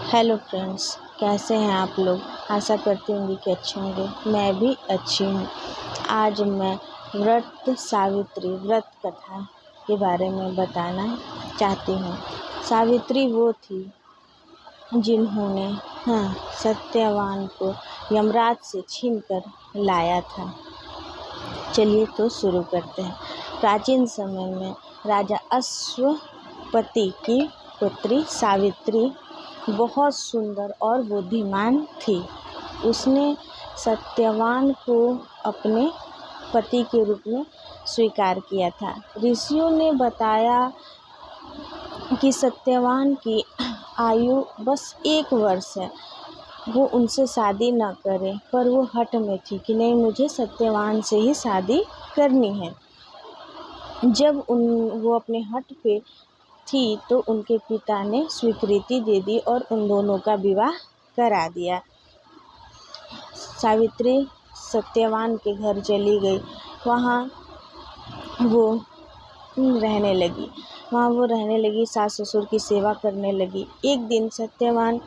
Hello friends, कैसे हैं आप लोग। आशा करती होंगी कि अच्छे होंगे। मैं भी अच्छी हूँ। आज मैं सावित्री व्रत कथा के बारे में बताना चाहती हूँ। सावित्री वो थी जिन्होंने सत्यवान को यमराज से छीन कर लाया था। चलिए तो शुरू करते हैं। प्राचीन समय में राजा अश्वपति की पुत्री सावित्री बहुत सुंदर और बुद्धिमान थी। उसने सत्यवान को अपने पति के रूप में स्वीकार किया था। ऋषियों ने बताया कि सत्यवान की आयु बस 1 वर्ष है, वो उनसे शादी न करे, पर वो हठ में थी कि नहीं, मुझे सत्यवान से ही शादी करनी है। जब वो अपने हठ पे थी तो उनके पिता ने स्वीकृति दे दी और उन दोनों का विवाह करा दिया। सावित्री सत्यवान के घर चली गई। वहाँ वो रहने लगी। सास ससुर की सेवा करने लगी। एक दिन सत्यवान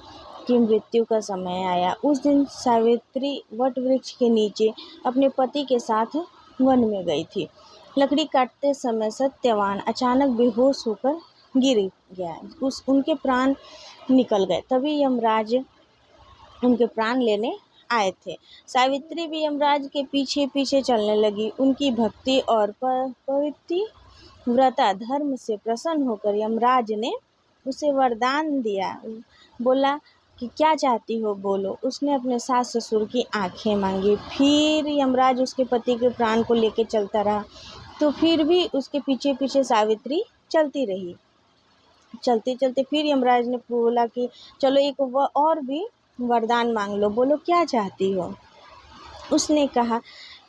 की मृत्यु का समय आया। उस दिन सावित्री वट वृक्ष के नीचे अपने पति के साथ वन में गई थी। लकड़ी काटते समय सत्यवान अचानक बेहोश होकर गिर गया। उनके प्राण निकल गए। तभी यमराज उनके प्राण लेने आए थे। सावित्री भी यमराज के पीछे पीछे चलने लगी। उनकी भक्ति और पतिव्रता धर्म से प्रसन्न होकर यमराज ने उसे वरदान दिया। बोला कि क्या चाहती हो, बोलो। उसने अपने सास ससुर की आंखें मांगी। फिर यमराज उसके पति के प्राण को लेकर चलता रहा, तो फिर भी उसके पीछे पीछे सावित्री चलती रही। चलते चलते फिर यमराज ने बोला कि चलो एक और भी वरदान मांग लो, बोलो क्या चाहती हो। उसने कहा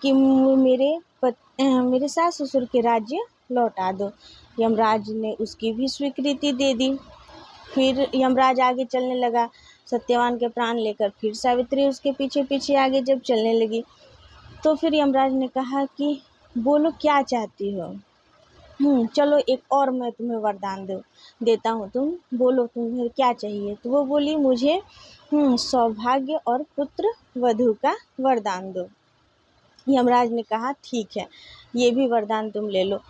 कि मेरे सास ससुर के राज्य लौटा दो। यमराज ने उसकी भी स्वीकृति दे दी। फिर यमराज आगे चलने लगा सत्यवान के प्राण लेकर। फिर सावित्री उसके पीछे पीछे आगे जब चलने लगी तो फिर यमराज ने कहा कि बोलो क्या चाहती हो। चलो एक और मैं तुम्हें वरदान देता हूँ, तुम बोलो तुम्हें क्या चाहिए। तो वो बोली, मुझे सौभाग्य और पुत्र वधू का वरदान दो। यमराज ने कहा ठीक है, ये भी वरदान तुम ले लो।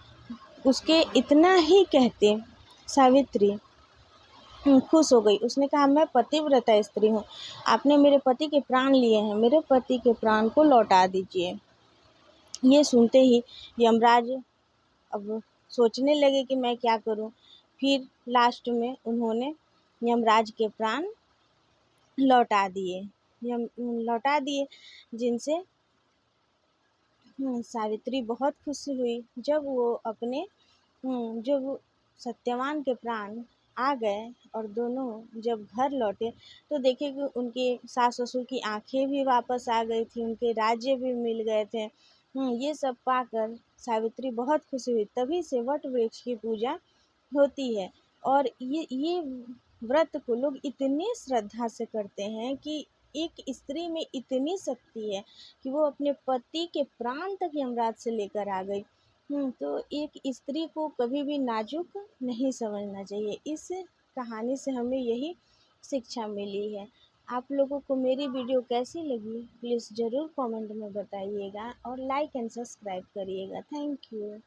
उसके इतना ही कहते सावित्री खुश हो गई। उसने कहा, मैं पतिव्रता स्त्री हूँ, आपने मेरे पति के प्राण लिए हैं, मेरे पति के प्राण को लौटा दीजिए। ये सुनते ही यमराज अब सोचने लगे कि मैं क्या करूं। फिर लास्ट में उन्होंने यमराज के प्राण लौटा दिए जिनसे सावित्री बहुत खुश हुई। जब सत्यवान के प्राण आ गए और दोनों जब घर लौटे तो देखे कि उनके सास ससुर की आंखें भी वापस आ गई थी, उनके राज्य भी मिल गए थे। ये सब पाकर सावित्री बहुत खुश हुई। तभी से वट वृक्ष की पूजा होती है और ये व्रत को लोग इतने श्रद्धा से करते हैं कि एक स्त्री में इतनी शक्ति है कि वो अपने पति के प्राण तक यमराज से लेकर आ गई। तो एक स्त्री को कभी भी नाजुक नहीं समझना चाहिए। इस कहानी से हमें यही शिक्षा मिली है। आप लोगों को मेरी वीडियो कैसी लगी प्लीज़ ज़रूर कमेंट में बताइएगा और लाइक एंड सब्सक्राइब करिएगा। Thank you.